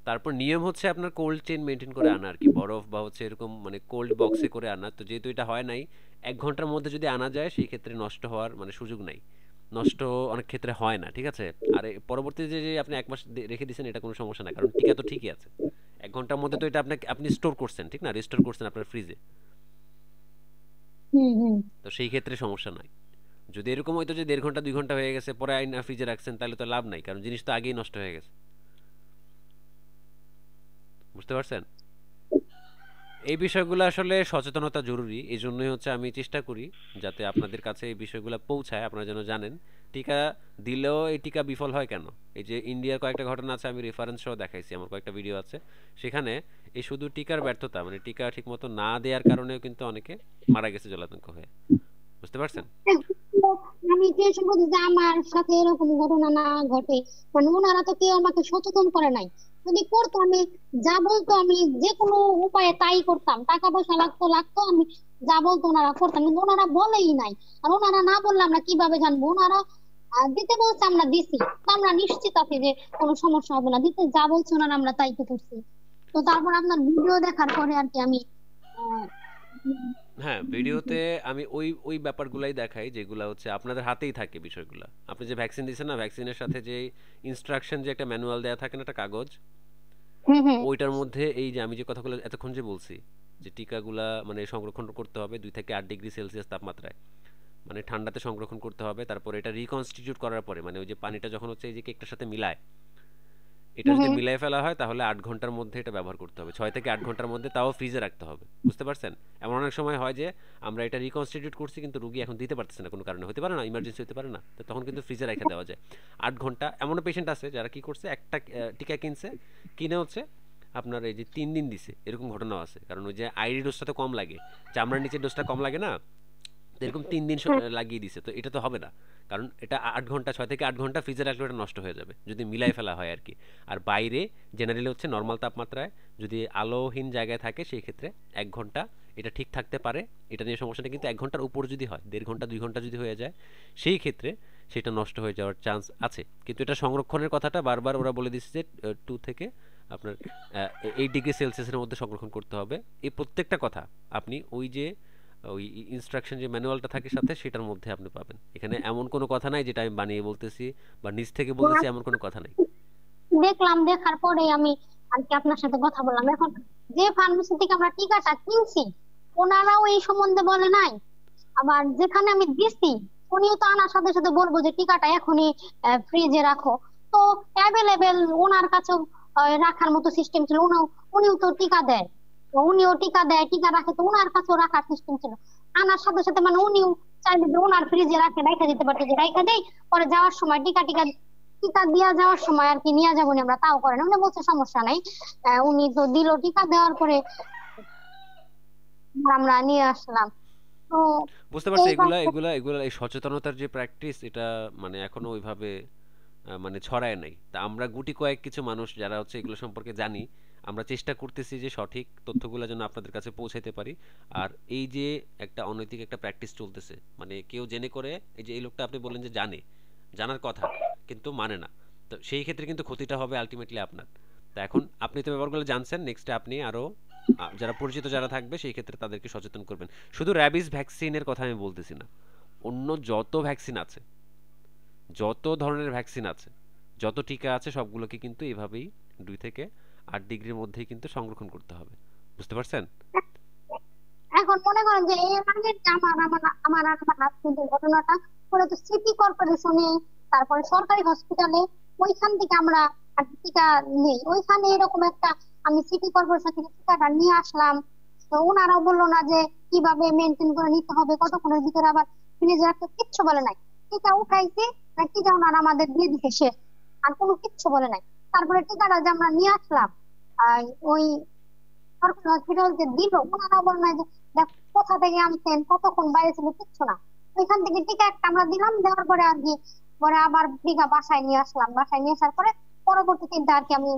B: তারপর নিয়ম হচ্ছে আপনার কোল্ড চেইন মেনটেন করে আনা আর কি, বরফ বা হচ্ছে এরকম মানে কোল্ড বক্সে করে আনা। তো যেহেতু এটা হয় নাই, 1 ঘন্টার মধ্যে যদি আনা যায় সেই ক্ষেত্রে নষ্ট হওয়ার মানে সুযোগ নাই, নষ্ট অনেক ক্ষেত্রে হয় না, ঠিক আছে। আর পরবর্তীতে যে যে আপনি 1 মাস রেখে দিয়েছেন এটা কোনো সমস্যা না, কারণ টিকা তো ঠিকই আছে। 1 ঘন্টার মধ্যে তো এটা আপনাকে আপনি স্টোর করছেন, ঠিক না, রিস্টোর করছেন আপনার ফ্রিজে।
A: হুম হুম।
B: তো সেই ক্ষেত্রে সমস্যা নাই। যদি এরকম হয়তো যে 1.5 ঘন্টা 2 ঘন্টা হয়ে গেছে পরে আইনা ফ্রিজে রাখছেন, তাহলে তো লাভ নাই, কারণ জিনিস তো আগেই নষ্ট হয়ে গেছে। বুঝতে পারছেন? এই বিষয়গুলো আসলে সচেতনতা জরুরি, এই জন্যই হচ্ছে আমি চেষ্টা করি যাতে আপনাদের কাছে এই বিষয়গুলো পৌঁছায়, আপনারা যেন জানেন। টিকা দিলেও এই টিকা বিফল হয় কেন। এই যে ইন্ডিয়ার কয়েকটা ঘটনা আছে, আমি রেফারেন্স সহ দেখাইছি, আমার কয়েকটা ভিডিও আছে সেখানে। এই শুধু টিকার ব্যর্থতা মানে টিকা ঠিকমতো না দেওয়ার কারণেও কিন্তু অনেকে মারা গেছে জলাতঙ্ক হয়ে। বুঝতে পারছেন?
A: আমি টেনশন করছি যে আমার সাথে এরকম ঘটনা না ঘটে, মানে ওনারা তো কেউ আমাকে সচেতন করে নাই। যদি করতো, আমি যা বলতো আমি যে কোনো উপায়ে তাই করতাম, টাকা পয়সা লাগতো লাগতো, আমি যা বলতো ওনারা করতাম, কিন্তু ওনারা বলেই নাই। আর ওনারা না বললে আমরা কিভাবে জানবো? ওনারা দিতে বলছে, আমরা দিছি, তো আমরা নিশ্চিত আছি যে কোনো সমস্যা হবে না, দিতে যা বলছে ওনারা আমরা তাই তো করছি। তো তারপর আপনার ভিডিও দেখার পরে আর কি আমি আহ,
B: হ্যাঁ, ভিডিওতে আমি ওই ওই ব্যাপারগুলাই দেখাই যেগুলো হচ্ছে আপনাদের হাতেই থাকে বিষয়গুলো। আপনি যে ভ্যাকসিন দিয়েছেন না, ভ্যাকসিনের সাথে যে ইনস্ট্রাকশন, যে একটা ম্যানুয়াল দেওয়া থাকে না, একটা কাগজ,
A: হুম হুম
B: ওইটার মধ্যে এই যে আমি যে কথাগুলো এতক্ষণ যে বলছি, যে টিকাগুলা মানে সংরক্ষণ করতে হবে 2 থেকে 8 ডিগ্রি সেলসিয়াস তাপমাত্রায়, মানে ঠান্ডাতে সংরক্ষণ করতে হবে। তারপর এটা রিকনস্টিটিউট করার পরে মানে ওই যে পানিটা যখন হচ্ছে এই যে কেকটার সাথে মিলায়, এটা
A: হুম
B: যদি
A: হুম।
B: মিলাই ফেলা হয় তাহলে 8 ঘন্টার মধ্যে এটা ব্যবহার করতে হবে, 6 থেকে 8 ঘন্টার মধ্যে, তাও ফ্রিজে রাখতে হবে। বুঝতে পারছেন? এমন অনেক সময় হয় যে আমরা এটা রিকনস্টিটিউট করছি কিন্তু রুগী এখন দিতে পারতেছে না, কোনো কারণে হতে পারে না, ইমার্জেন্সি হতে পারে না, তো তখন কিন্তু ফ্রিজে রেখে দেওয়া যায় 8 ঘন্টা। এমনও পেশেন্ট আছে যারা কি করছে, একটা টিকা কিনছে, কিনে হচ্ছে আপনার এই যে 3 দিন দিছে, এরকম ঘটনাও আছে। কারণ ওই যে আইডি ডোজটা তো কম লাগে, চামড়ার নিচের ডোজটা কম লাগে না, তো এরকম 3 দিন লাগিয়ে দিছে, তো এটা তো হবে না। কারণ এটা 8 ঘন্টা, 6 থেকে 8 ঘন্টা ফ্রিজে রাখলে ওটা নষ্ট হয়ে যাবে যদি মিলাই ফেলা হয় আর কি। আর বাইরে জেনারেলি হচ্ছে নর্মাল তাপমাত্রায়, যদি আলোহীন জায়গায় থাকে সেই ক্ষেত্রে 1 ঘন্টা এটা ঠিক থাকতে পারে, এটা নিয়ে সমস্যা নেই। কিন্তু 1 ঘন্টার উপর যদি হয়, 1.5 ঘন্টা 2 ঘন্টা যদি হয়ে যায়, সেই ক্ষেত্রে সেটা নষ্ট হয়ে যাওয়ার চান্স আছে। কিন্তু এটা সংরক্ষণের কথাটা বারবার ওরা বলে দিচ্ছে যে 2 থেকে আপনার 8 ডিগ্রি সেলসিয়াসের মধ্যে সংরক্ষণ করতে হবে। এই প্রত্যেকটা কথা আপনি ওই যে ওই ইনস্ট্রাকশন যে ম্যানুয়ালটা থাকে সাথে সেটার মধ্যে আপনি পাবেন। এখানে এমন কোনো কথা নাই যেটা আমি বানিয়ে বলতেছি বা নিজ থেকে বলতেছি, এমন কোনো কথা নাই।
A: দেখলাম, দেখার পরে আমি আর কি আপনার সাথে কথা বললাম। এখন যে ফার্মেসি থেকে আমরা টিকাটা কিনছি, ওনারাও এই সম্বন্ধে বলে নাই। আবার যেখানে আমি দিছি, উনিও তো আনার সাথে সাথে বলবো যে টিকাটা এখনই ফ্রিজে রাখো। তো অ্যাভেলেবেল ওনার কাছেও রাখার মতো সিস্টেম ছিল। উনিও তো টিকা দেয়, তো উনিও টিকা দেয়, টিকা রাখে, তো ওনার কাছেও রাখার সিস্টেম ছিল। আনার সাথে সাথে মানে উনিও চাইলে যে ওনার ফ্রিজে রাখে রাখা দিতে পারতো, যে রাখা দেই, পরে যাওয়ার সময় টিকা টিকা টিকা দিয়া যাওয়ার সময় আর কি নিয়ে যাবো নি আমরা, তাও করেন। উনি বলছে সমস্যা নাই। উনি তো দিল, টিকা দেওয়ার পরে আমরা নিয়ে আসলাম। তো
B: বুঝতে পারছি,
A: এই
B: এগুলা এগুলা এগুলা এই সচেতনতার যে প্র্যাকটিস, এটা মানে এখনো ওইভাবে মানে ছড়ায় নাই। তা আমরা গুটি কয়েক কিছু মানুষ যারা হচ্ছে এগুলো সম্পর্কে জানি, আমরা চেষ্টা করতেছি যে সঠিক তথ্যগুলো যেন আপনাদের কাছে পৌঁছাইতে পারি। আর এই যে একটা অনৈতিক একটা প্র্যাকটিস চলতেছে, মানে কেউ জেনে করে, এই যে এই লোকটা আপনি বললেন যে জানে, জানার কথা কিন্তু মানে না, তো সেই ক্ষেত্রে কিন্তু ক্ষতিটা হবে আলটিমেটলি আপনার। তা এখন আপনি তো ব্যাপারগুলো জানছেন, নেক্সটে আপনি আরো যারা পরিচিত যারা থাকবে সেই ক্ষেত্রে তাদেরকে সচেতন করবেন। শুধু র্যাবিস ভ্যাকসিনের কথা আমি বলতেছি না, অন্য যত ভ্যাকসিন আছে, যত ধরনের ভ্যাকসিন আছে, যত টিকা আছে, সবগুলোকে কিন্তু এভাবেই 2 থেকে 8 ডিগ্রির মধ্যেই কিন্তু সংরক্ষণ করতে হবে। বুঝতে পারছেন?
A: এখন মনে করেন যে এর আগে যে আমার হাজবেন্ডের ঘটনাটা, ওরা তো সিটি কর্পোরেশনে, তারপরে সরকারি হসপিটালে, ওইখান থেকে আমরা আর কি টিকা নেই। ওইখানে এরকম একটা, আমি সিটি কর্পোরেশন থেকে টিকাটা নিয়ে আসলাম, তো ওনারাও বললো না যে কিভাবে মেনটেন করে নিতে হবে, কতক্ষণের ভিতরে আবার ফ্রিজে রাখতে, কিচ্ছু বলে নাই। টিকা উঠাইছে না, টিকা ওনারা আমাদের দিয়ে দিতে শেষ, আর কোনো কিচ্ছু বলে নাই। তারপরে টিকাটা যে আমরা নিয়ে আসলাম, আর ওই সরকারি হসপিটাল যে দিল, ওনারা বলে নাই যে দেখ কোথা থেকে আনছেন, কতক্ষণ বাইরে ছিল, কিচ্ছু না। ওইখান থেকে টিকা একটা আমরা দিলাম, দেওয়ার পরে আর কি, পরে আবার টিকা বাসায় নিয়ে আসলাম। বাসায় নিয়ে আসার পরে পরবর্তীতে আর কি আমি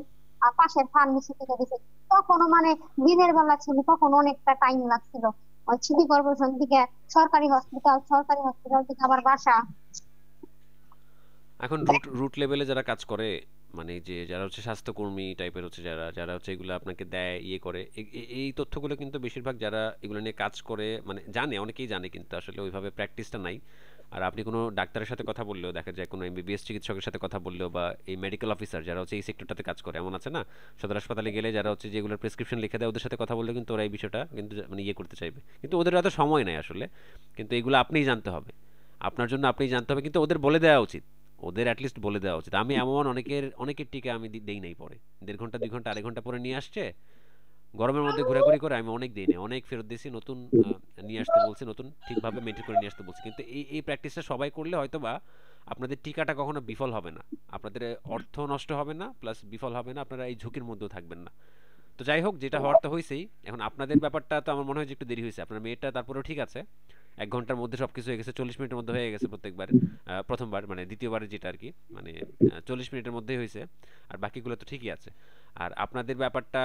A: পাশের ফার্মেসি থেকে দিছি। তখনও মানে দিনের বেলা ছিল, তখন অনেকটা টাইম লাগছিল। ওই সিটি কর্পোরেশন থেকে সরকারি হসপিটাল, সরকারি হসপিটাল থেকে আবার বাসা।
B: এখন রুট রুট লেভেলে যারা কাজ করে, মানে যে যারা হচ্ছে স্বাস্থ্যকর্মী টাইপের হচ্ছে, যারা যারা হচ্ছে এগুলো আপনাকে দেয়, ইয়ে করে, এই তথ্যগুলো কিন্তু বেশিরভাগ যারা এগুলো নিয়ে কাজ করে মানে জানে, অনেকেই জানে, কিন্তু আসলে ওইভাবে প্র্যাকটিসটা নাই। আর আপনি কোনো ডাক্তারের সাথে কথা বললেও, দেখা যায় কোনো এমবিবিএস চিকিৎসকের সাথে কথা বললেও, বা এই মেডিকেল অফিসার যারা হচ্ছে এই সেক্টরটাতে কাজ করে, এমন আছে না, সদর হাসপাতালে গেলে যারা হচ্ছে যেগুলোর প্রেসক্রিপশন লিখে দেয়, ওদের সাথে কথা বললে কিন্তু ওরা এই বিষয়টা কিন্তু মানে ইয়ে করতে চাইবে, কিন্তু ওদের এত সময় নাই আসলে। কিন্তু এগুলো আপনিই জানতে হবে, আপনার জন্য আপনিই জানতে হবে, কিন্তু ওদের বলে দেওয়া উচিত, ওদের অ্যাটলিস্ট বলে দেওয়া উচিত। আমি এমন অনেকের টিকা আমি দেই নাই পরে, 1.5 ঘন্টা 2 ঘন্টা 2.5 ঘন্টা পরে নিয়ে আসছে, গরমের মধ্যে ঘোরাঘুরি করে, আমি অনেক দিই নাই, অনেক ফেরত দিয়েছি, নতুন নিয়ে আসতে বলছি, নতুন ঠিকভাবে মেনটেন করে নিয়ে আসতে বলছি। কিন্তু এই প্র্যাকটিসটা সবাই করলে হয়তো বা আপনাদের টিকাটা কখনো বিফল হবে না, আপনাদের অর্থ নষ্ট হবে না, প্লাস বিফল হবে না, আপনারা এই ঝুঁকির মধ্যেও থাকবেন না। তো যাই হোক, যেটা হওয়ার তো হয়েছেই। এখন আপনাদের ব্যাপারটা তো আমার মনে হয় যে একটু দেরি হয়েছে, আপনার মেয়েটা তারপরেও ঠিক আছে, 1 ঘন্টার মধ্যে সবকিছু হয়ে গেছে, 40 মিনিটের মধ্যে হয়ে গেছে প্রত্যেকবার। প্রথমবার মানে দ্বিতীয়বারের যেটা আর কি, মানে 40 মিনিটের মধ্যেই হয়েছে, আর বাকিগুলো তো ঠিকই আছে। আর আপনাদের ব্যাপারটা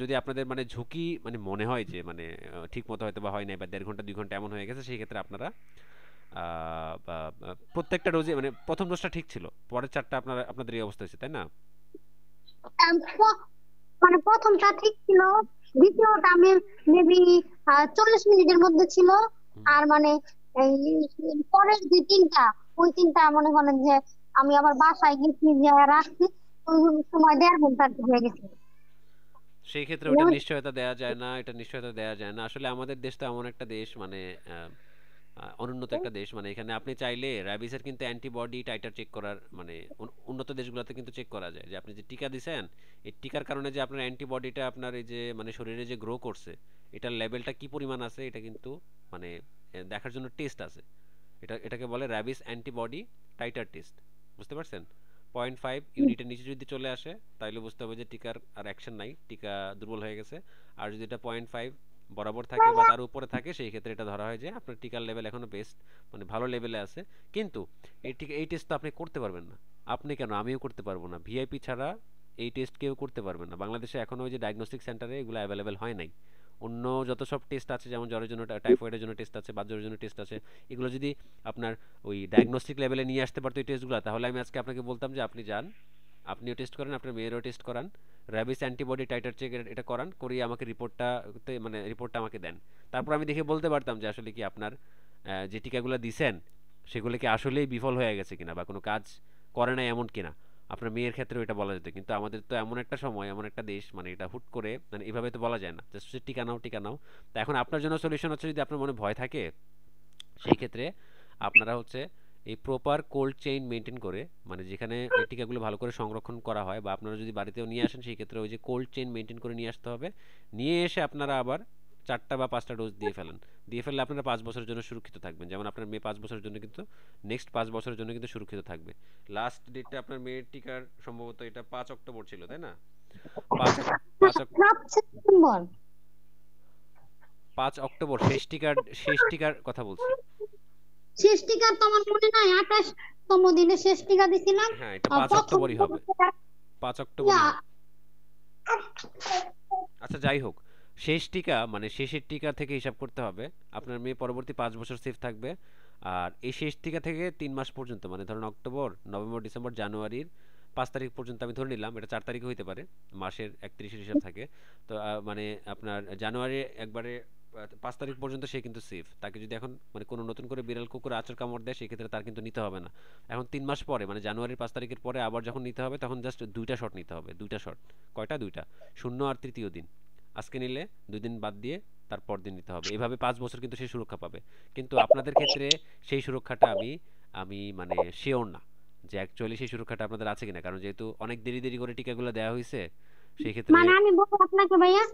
B: যদি আপনাদের মানে ঝুঁকি মানে মনে হয় যে মানে ঠিক মতো হয়তো বা হয় নাই, বা 1.5 ঘন্টা 2 ঘন্টা এমন হয়ে গেছে, সেই ক্ষেত্রে আপনারা প্রত্যেকটা ডোজে মানে প্রথম ডোজটা ঠিক ছিল, পরের 4টা আপনাদের এই অবস্থা হয়েছে, তাই না?
A: মানে প্রথমটা ঠিক ছিল, দ্বিতীয়টা আমি মেবি 40 মিনিটের মধ্যে ছিল।
B: হুম।
A: আর মানে এই পরের যে তিনটা, ওই তিনটা মনে করেন যে আমি আবার বাসায় গেছি যে রাখছি, ওই সময় 1.5 ঘন্টা হয়ে গেছে।
B: সেই ক্ষেত্রে ওটা নিশ্চয়তা দেওয়া যায় না, এটা নিশ্চয়তা দেওয়া যায় না আসলে। আমাদের দেশ তো এমন একটা দেশ, মানে অনুন্নত একটা দেশ, মানে এখানে আপনি চাইলে র্যাবিসের কিন্তু অ্যান্টিবডি টাইটার চেক করার, মানে উন্নত দেশগুলোতে কিন্তু চেক করা যায় যে আপনি যে টিকা দিছেন, এই টিকার কারণে যে আপনার অ্যান্টিবডিটা আপনার এই যে মানে শরীরে যে গ্রো করছে, এটার লেভেলটা কি পরিমাণ আছে, এটা কিন্তু মানে দেখার জন্য টেস্ট আছে। এটাকে বলে র্যাবিস অ্যান্টিবডি টাইটার টেস্ট। বুঝতে পারছেন? 0.5 ইউনিটের নিচে যদি চলে আসে, তাহলে বুঝতে হবে যে টিকার আর অ্যাকশন নাই, টিকা দুর্বল হয়ে গেছে। আর যদি এটা 0.5 বরাবর থাকে বা তার উপরে থাকে, সেই ক্ষেত্রে এটা ধরা হয় যে আপনার টিকার লেভেল এখনো বেস্ট, মানে ভালো লেভেলে আছে। কিন্তু এই টেস্ট তো আপনি করতে পারবেন না। আপনি কেন, আমিও করতে পারবো না, ভিআইপি ছাড়া এই টেস্ট কেউ করতে পারবে না। বাংলাদেশে এখনো ওই যে ডায়াগনস্টিক সেন্টারে এগুলো অ্যাভেলেবেল হয় নাই। অন্য যত সব টেস্ট আছে, যেমন জ্বরের জন্য টাইফয়েডের জন্য টেস্ট আছে, বাতজ্বরের জন্য টেস্ট আছে, এগুলো যদি আপনার ওই ডায়াগনস্টিক লেভেলে নিয়ে আসতে পারতো এই টেস্টগুলো, তাহলে আমি আজকে আপনাকে বলতাম যে আপনি যান, আপনিও টেস্ট করেন, আপনার মেয়েরও টেস্ট করান, র্যাবিস অ্যান্টিবডি টাইটার চেক এটা করান, করিয়ে আমাকে রিপোর্টটা আমাকে দেন। তারপর আমি দেখে বলতে পারতাম যে আসলে কি আপনার যে টিকাগুলো দিছেন সেগুলো কি আসলেই বিফল হয়ে গেছে কিনা, বা কোনো কাজ করে নাই এমন কিনা। আপনার মেয়ের ক্ষেত্রে ওইটা বলা যেত, কিন্তু আমাদের তো এমন একটা সময়, এমন একটা দেশ, মানে এটা হুট করে মানে এভাবে তো বলা যায় না, জাস্ট টিকা নাও টিকা নাও। তা এখন আপনার জন্য সলিউশন হচ্ছে, যদি আপনার মনে ভয় থাকে, সেই ক্ষেত্রে আপনারা হচ্ছে এই প্রপার কোল্ড চেইন মেনটেন করে, মানে যেখানে এই টিকাগুলো ভালো করে সংরক্ষণ করা হয়, বা আপনারা যদি বাড়িতেও নিয়ে আসেন, সেই ক্ষেত্রে ওই যে কোল্ড চেইন মেনটেন করে নিয়ে আসতে হবে। নিয়ে এসে আপনারা আবার 4টা বা 5টা ডোজ দিয়ে ফেলেন। দিয়ে ফেললে আপনারা 5 বছরের জন্য সুরক্ষিত থাকবেন, যেমন আপনার মেয়ে 5 বছরের জন্য কিন্তু নেক্সট 5 বছরের জন্য কিন্তু সুরক্ষিত থাকবে। লাস্ট ডেটটা আপনার মেয়ের টিকার সম্ভবত এটা 5 অক্টোবর ছিল, তাই না? 5
A: সেপ্টেম্বর।
B: 5 অক্টোবর শেষ টিকার কথা বলছি।
A: শেষ টিকা তো আমার মনে নাই, 28 5তম দিনে শেষ টিকা দিছিলাম।
B: হ্যাঁ, এটা 5
A: প্রথম
B: অক্টোবরই হবে। 5 অক্টোবরই
A: ইয়া,
B: হবে। আচ্ছা যাই হোক, শেষ টিকা মানে শেষের টিকা থেকে হিসাব করতে হবে। আপনার মেয়ে পরবর্তী 5 বছর সেফ থাকবে। আর এই শেষ টিকা থেকে 3 মাস পর্যন্ত, মানে ধরুন অক্টোবর, নভেম্বর, ডিসেম্বর, জানুয়ারির 5 তারিখ পর্যন্ত আমি ধরে নিলাম, এটা 4 তারিখে হইতে পারে, মাসের 31-এর হিসাব থাকে। তো মানে আপনার জানুয়ারি একবারে 5 তারিখ পর্যন্ত সে কিন্তু সেফ। তাকে যদি এখন মানে কোনো নতুন করে বিড়াল কুকুর আঁচড় কামড় দেয়, সেক্ষেত্রে তার কিন্তু নিতে হবে না। এখন 3 মাস পরে মানে জানুয়ারির 5 তারিখের পরে আবার যখন নিতে হবে, তখন জাস্ট 2টা শট নিতে হবে। 2টা শট। কয়টা? 2টা। শূন্য আর তৃতীয় দিন। আজকে নিলে 2 দিন বাদ দিয়ে তারপর দিন নিতে হবে। এভাবে 5 বছর কিন্তু সে সুরক্ষা পাবে। কিন্তু আপনাদের ক্ষেত্রে সেই সুরক্ষাটা আমি আমি মানে শিওর না যে অ্যাকচুয়ালি সেই সুরক্ষাটা আপনাদের আছে কিনা, কারণ যেহেতু অনেক দেরি দেরি করে টিকাগুলো দেওয়া হয়েছে সেই ক্ষেত্রে।
A: মানে আমি বলবো আপনাকে ভাইয়া,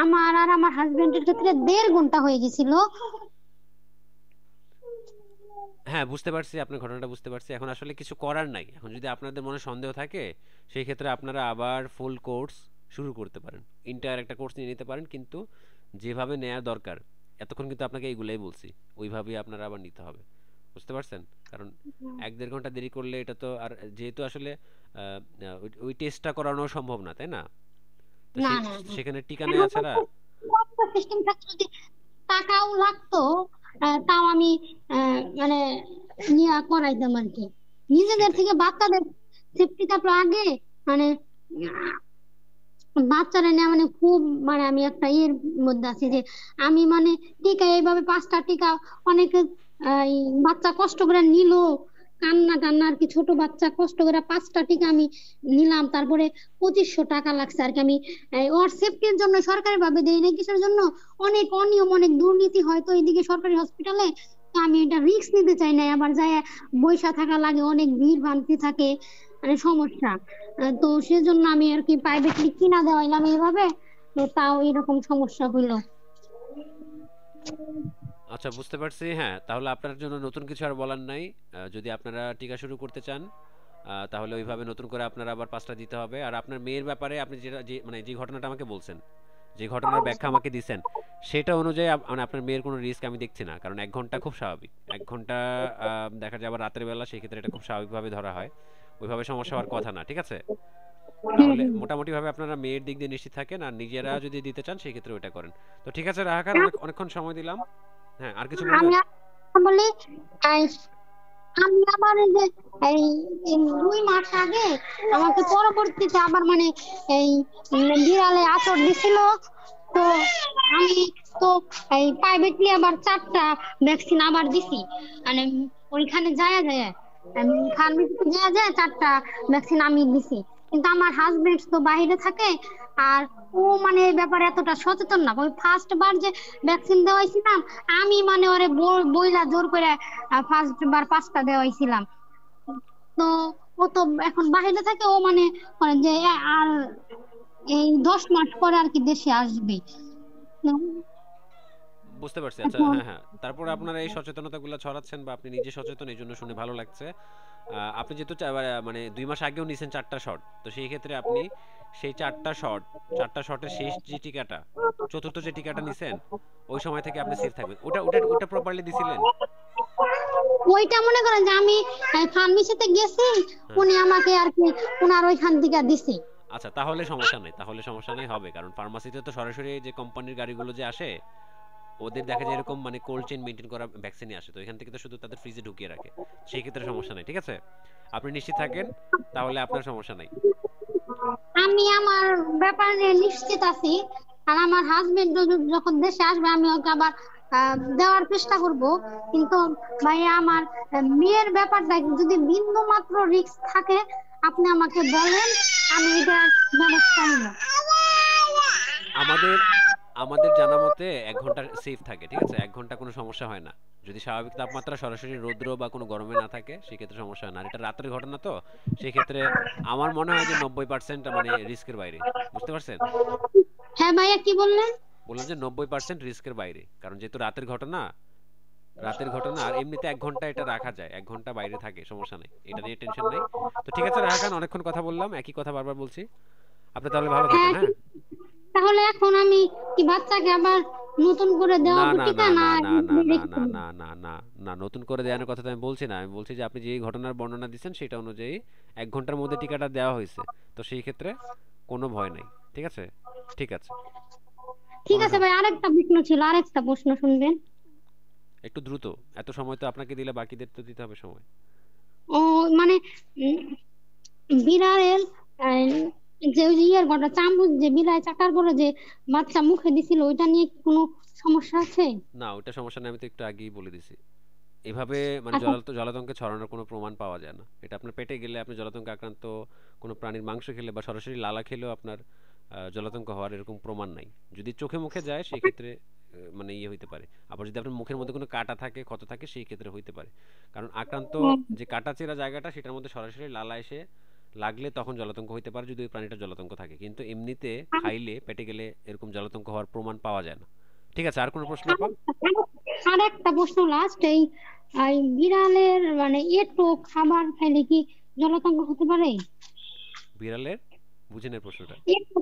A: আমার আর আমার হাজবেন্ডের ক্ষেত্রে 1.5 ঘন্টা হয়ে গেছিল।
B: হ্যাঁ, বুঝতে পারছি, আপনার ঘটনাটা বুঝতে পারছি। এখন আসলে কিছু করার নাই। এখন যদি আপনাদের মনে সন্দেহ থাকে, সেই ক্ষেত্রে আপনারা আবার ফুল কোর্স শুরু করতে পারেন। ইন্টার একটা কোর্স নিয়ে নিতে পারেন, কিন্তু যেভাবে নেওয়া দরকার, এতক্ষণ কিন্তু আপনাকে এইগুলাই বলছি, ওইভাবেই আপনারা আবার নিতে হবে। বুঝতে পারছেন? কারণ 1-1.5 ঘন্টা দেরি করলে এটা তো আর, যেহেতু আসলে ওই টেস্টটা করানো সম্ভব না, তাই না? তো
A: না
B: সেই
A: না না,
B: সেখানে টিকা
A: এখন
B: নেওয়া ছাড়া।
A: সিস্টেম থাকতো যদি টাকাও লাগতো, তাও আমি মানে নিয়ে করাইতাম আর কি। নিজেদের
B: সেটাই।
A: থেকে বাচ্চাদের সেফটিটা তো আগে। মানে বাচ্চারা নিয়ে মানে খুব, মানে আমি একটা ইয়ের মধ্যে আছি যে আমি মানে টিকা এইভাবে 5টা টিকা অনেকে এই বাচ্চা কষ্ট করে নিল, কান্না টান্না আর কি, ছোট বাচ্চা কষ্ট করে 5টা টিকা আমি নিলাম, তারপরে 2500 টাকা লাগছে আর কি। আমি ওর সেফটির জন্য সরকারি ভাবে দেই না, কিসের জন্য, অনেক অনিয়ম অনেক দুর্নীতি হয় তো এইদিকে সরকারি হসপিটালে। তো আমি এটা রিস্ক নিতে চাই না, আবার যায় বইসা থাকা লাগে, অনেক ভিড় ভ্রান্তি থাকে, মানে সমস্যা। তো সেজন্য আমি আর কি প্রাইভেটলি কিনা দেওয়াইলাম এইভাবে। তো তাও এরকম সমস্যা হইলো।
B: আচ্ছা, বুঝতে পারছি। হ্যাঁ, তাহলে আপনার জন্য নতুন কিছু আর বলার নাই। যদি আপনারা টিকা শুরু করতে চান, তাহলে ওইভাবে নতুন করে আপনারা আবার 5টা দিতে হবে। আর আপনার মেয়ের ব্যাপারে আপনি যেটা যে মানে যে ঘটনাটা আমাকে বলছেন, যে ঘটনার ব্যাখ্যা আমাকে দিছেন, সেটা অনুযায়ী মানে আপনার মেয়ের কোনো রিস্ক আমি দেখছি না। কারণ 1 ঘন্টা খুব স্বাভাবিক। 1 ঘন্টা দেখা যায় আবার রাতের বেলা, সেই ক্ষেত্রে এটা খুব স্বাভাবিকভাবে ধরা হয়। ওইভাবে সমস্যা হওয়ার কথা না। ঠিক আছে?
A: হুম
B: তাহলে
A: হুম।
B: মোটামুটি ভাবে আপনারা মেয়ের দিক দিয়ে নিশ্চিত থাকেন, আর নিজেরা যদি দিতে চান সেই ক্ষেত্রে ওইটা করেন। তো ঠিক আছে রাহা খান, অনেকক্ষণ সময় দিলাম। হ্যাঁ, আর কিছু
A: আমি
B: বলবেন?
A: আর বলি, এই আমি আবার এই যে এই এই 2 মাস আগে আমাকে পরবর্তীতে আবার মানে এই বিড়ালে আঁচড় দিছিল। তো আমি তো এই প্রাইভেটলি আবার 4টা ভ্যাকসিন আবার দিছি, মানে ওইখানে যায় যায় ফার্মেসিতে যায় যায় 4টা ভ্যাকসিন আমি দিছি। কিন্তু আমার হাজবেন্ড তো বাইরে থাকে, আর ও মানে এই ব্যাপারে এতটা সচেতন না। ওই ফার্স্ট বার যে ভ্যাকসিন দেওয়াইছিলাম, আমি মানে ওরে বইলা জোর করে ফার্স্ট বার 5টা দেওয়াইছিলাম। তো ও তো এখন বাইরে থাকে, ও মানে মানে যে আর এই 10 মাস পরে আর কি দেশে আসবে। উম,
B: বুঝতে পারছি। আচ্ছা,
A: এখন
B: হ্যাঁ হ্যাঁ, তারপর আপনারা এই সচেতনতাগুলো ছড়াচ্ছেন বা আপনি নিজে সচেতন, এই জন্য শুনে ভালো লাগছে। আপনি যেহেতু মানে 2 মাস আগেও নিয়েছেন 4টা শট, তো সেই ক্ষেত্রে আপনি সেই 4টা শটের শেষ যে টিকাটা, চতুর্থ যে টিকাটা নিছেন, ওই সময় থেকে আপনি সেফ থাকবেন। ওটা প্রপারলি দিছিলেন?
A: ওইটা মনে করেন যে আমি ফার্মেসিতে গেছি,
B: হ্যাঁ।
A: উনি আমাকে আর কি উনার ওইখান থেকে দিছে।
B: আচ্ছা, তাহলে সমস্যা নেই, তাহলে সমস্যা নেই, হবে। কারণ ফার্মাসিতে তো সরাসরি যে কোম্পানির গাড়িগুলো যে আসে, ওদের দেখা যায় এরকম মানে কোল্ড চেইন মেনটেন করা ভ্যাকসিনই আসে, তো এখান থেকে তো শুধু তাদের ফ্রিজে ঢুকিয়ে রাখে। সেই ক্ষেত্রে সমস্যা নেই। ঠিক আছে? আপনি নিশ্চিত থাকেন, তাহলে আপনার সমস্যা নাই।
A: আমি আমার ব্যাপার নিয়ে নিশ্চিত আছি। আর আমার হাজবেন্ড যখন দেশে আসবে আমি ওকে আবার দেওয়ার চেষ্টা করব। কিন্তু ভাইয়া আমার মেয়ের ব্যাপারটা যদি বিন্দু মাত্র রিস্ক থাকে, আপনি আমাকে বলেন, আমি এটার ব্যবস্থা নেব।
B: আমাদের আমাদের জানা মতে 1 ঘন্টা সেফ থাকে। ঠিক আছে? 1 ঘন্টা কোনো সমস্যা হয় না। যদি স্বাভাবিক তাপমাত্রা, সরাসরি রৌদ্র বা কোনো গরমে না থাকে, সেক্ষেত্রে সমস্যা হয় না। আর এটা রাতের ঘটনা তো, সেই ক্ষেত্রে আমার মনে হয় যে 90% মানে রিস্কের বাইরে। বুঝতে পারছেন?
A: হ্যাঁ ভাইয়া, কি বললেন?
B: বললাম যে 90% রিস্কের বাইরে, কারণ যেহেতু রাতের ঘটনা আর এমনিতে 1 ঘন্টা এটা রাখা যায়, 1 ঘন্টা বাইরে থাকে, সমস্যা নেই, এটা নিয়ে টেনশন নেই। তো ঠিক আছে রাহা খান, অনেকক্ষণ কথা বললাম, একই কথা বারবার বলছি। আপনি তাহলে ভালো থাকেন।
A: হ্যাঁ
B: হ্যাঁ।
A: তাহলে এখন আমি কি বাচ্চাকে আবার নতুন করে
B: না
A: দেওয়া
B: না
A: টিকা
B: না
A: না
B: না না না না
A: রেখে
B: না
A: দেব?
B: না না না না, নতুন করে দেওয়ার কথা তো আমি বলছি না। আমি বলছি যে আপনি যে ঘটনার বর্ণনা দিচ্ছেন সেটা অনুযায়ী 1 ঘন্টার মধ্যে টিকাটা দেওয়া হয়েছে। তো সেই ক্ষেত্রে কোনো ভয় নাই। ঠিক আছে, ঠিক আছে,
A: ঠিক
B: কোনো
A: আছে ভাই,
B: সমস্যা।
A: আরেকটা প্রশ্ন ছিল, আরেকটা প্রশ্ন শুনবেন।
B: একটু দ্রুত, এত সময় তো আপনাকে দিলে বাকিদের তো দিতে হবে সময়।
A: ও মানে উম, বিড়ালের আহ, যে ওই যে ইয়ের ঘটনা, চামচ যে বিড়াল চাকার পরে যে বাচ্চা মুখে দিছিল, ওইটা নিয়ে কি কোনো সমস্যা আছে?
B: না, ওইটা সমস্যা নেই, আমি তো একটু আগেই বলে দিছি। এভাবে মানে
A: আচ্ছা।
B: জলাতঙ্কে ছড়ানোর কোনো প্রমাণ পাওয়া যায় না। এটা আপনার পেটে গেলে, আপনি জলাতঙ্কে আক্রান্ত কোনো প্রাণীর মাংস খেলে বা সরাসরি লালা খেলেও আপনার জলাতঙ্ক হওয়ার এরকম প্রমাণ নাই। যদি চোখে মুখে যায় সেই ক্ষেত্রে মানে ইয়ে হইতে পারে। আবার যদি আপনার মুখের মধ্যে কোনো কাটা থাকে, ক্ষত থাকে, সেই ক্ষেত্রে হইতে পারে। কারণ আক্রান্ত
A: ও,
B: যে কাটা চেরা জায়গাটা সেটার মধ্যে সরাসরি লালা এসে লাগলে তখন জলাতঙ্ক হইতে পারে, যদি ওই প্রাণীটা জলাতঙ্ক থাকে। কিন্তু এমনিতে খাইলে পেটে গেলে এরকম জলাতঙ্ক হওয়ার প্রমাণ পাওয়া যায় না। ঠিক আছে, আর কোনো প্রশ্ন আপা?
A: আর একটা প্রশ্ন লাস্ট, এই এই বিড়ালের মানে একটু খাবার খাইলে কি জলাতঙ্ক হতে পারে?
B: বিড়ালের বুঝেনের প্রশ্নটা।
A: একটু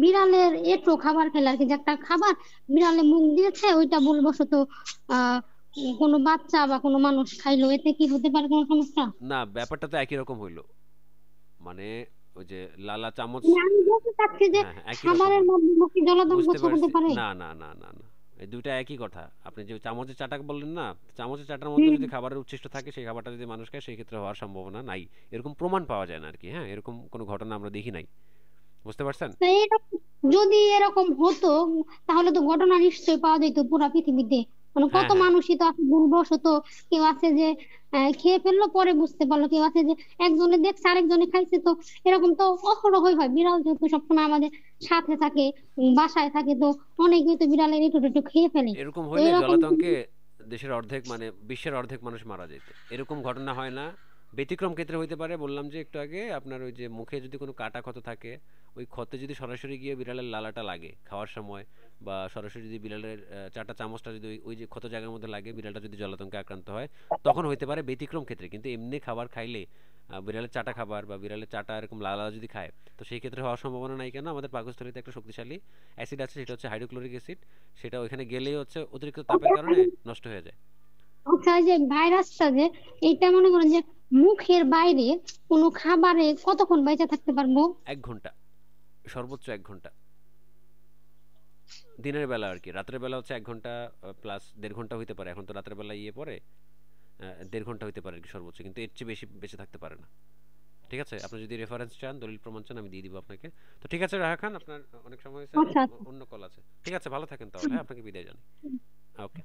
A: বিড়ালের একটু খাবার খেলে আর কি, যে একটা খাবার বিড়ালে মুখ দিয়েছে, ওইটা ভুলবশত আহ কোনো বাচ্চা বা কোনো মানুষ খাইলো, এতে কি হতে পারে কোনো সমস্যা?
B: না, ব্যাপারটা তো একই রকম হইলো। মানে ওই যে লালা চামচ।
A: মানে আমি বলতে চাচ্ছি যে
B: হ্যাঁ হ্যাঁ, একই রকম
A: খাবারের
B: হলো।
A: মধ্যে কি জলাতঙ্ক
B: বুঝতে
A: হতে
B: পারছি।
A: পারে?
B: না না না না না, এই দুইটা একই কথা। আপনি যে চামচের চাটা বললেন না, চামচের চাটার মধ্যে
A: হুম।
B: যদি খাবারের উচ্ছিষ্ট থাকে, সেই খাবারটা যদি মানুষ খায় সেই ক্ষেত্রে হওয়ার সম্ভাবনা নাই। এরকম প্রমাণ পাওয়া যায় না আর কি। হ্যাঁ, এরকম কোনো ঘটনা আমরা দেখি নাই। বুঝতে পারছেন?
A: তো যদি এরকম হতো, তাহলে তো ঘটনা নিশ্চয়ই পাওয়া যেত পুরা পৃথিবীতে। মানে
B: হ্যাঁ
A: কত
B: হ্যাঁ,
A: মানুষই তো আছে ভুলবশত, কেউ আছে যে খেয়ে ফেললো পরে বুঝতে পারলো, কেউ আছে যে একজনে দেখছে আরেকজনে খাইছে। তো এরকম তো অহরহই হয়, বিড়াল যেহেতু সবসময় আমাদের সাথে থাকে, বাসায় থাকে, তো অনেকেই তো বিড়ালের একটু একটু খেয়ে ফেলে।
B: এরকম
A: তো
B: হইলে
A: এরকম
B: জলাতঙ্কে দেশের অর্ধেক মানে বিশ্বের অর্ধেক মানুষ মারা যেত। এরকম ঘটনা হয় না। ব্যতিক্রম ক্ষেত্রে হইতে পারে, বললাম যে একটু আগে, আপনার ওই যে মুখে যদি কোনো কাটা ক্ষত থাকে, ওই ক্ষতে যদি সরাসরি গিয়ে বিড়ালের লালাটা লাগে খাওয়ার সময়, বা সরাসরি যদি বিড়ালের চাটা চামচটা যদি ওই যে ক্ষত জায়গার মধ্যে লাগে, বিড়ালটা যদি জলাতঙ্কে আক্রান্ত হয়, তখন হইতে পারে ব্যতিক্রম ক্ষেত্রে। কিন্তু এমনি খাবার খাইলে, বিড়ালের চাটা খাবার বা বিড়ালের চাটা এরকম লালা যদি খায়, তো সেই ক্ষেত্রে হওয়ার সম্ভাবনা নাই। কেন? আমাদের পাকস্থলীতে একটা শক্তিশালী অ্যাসিড আছে, সেটা হচ্ছে হাইড্রোক্লোরিক অ্যাসিড। সেটা ওইখানে গেলেই হচ্ছে অতিরিক্ত তাপের কারণে নষ্ট হয়ে যায়।
A: আচ্ছা, এই যে ভাইরাসটা যে, এটা মনে করেন যে মুখের বাইরে কোনো খাবারে কতক্ষণ বেঁচে থাকতে পারবো?
B: 1 ঘন্টা, সর্বোচ্চ 1 ঘন্টা। দিনের বেলা আর কি। রাতের বেলা হচ্ছে 1 ঘন্টা প্লাস 1.5 ঘন্টা হইতে পারে। এখন তো রাতের বেলা ইয়ে পরে 1.5 ঘন্টা হইতে পারে আর কি সর্বোচ্চ, কিন্তু এর চেয়ে বেশি বেঁচে থাকতে পারে না। ঠিক আছে, আপনি যদি রেফারেন্স চান, দলিল প্রমাণ চান, আমি দিয়ে দিব আপনাকে। তো ঠিক আছে রাহা খান, আপনার অনেক সময় হয়েছে,
A: আচ্ছা, আচ্ছা।
B: অন্য কল আছে। ঠিক আছে, ভালো থাকেন তাহলে। হ্যাঁ, আপনাকে বিদায় জানাই। ওকে।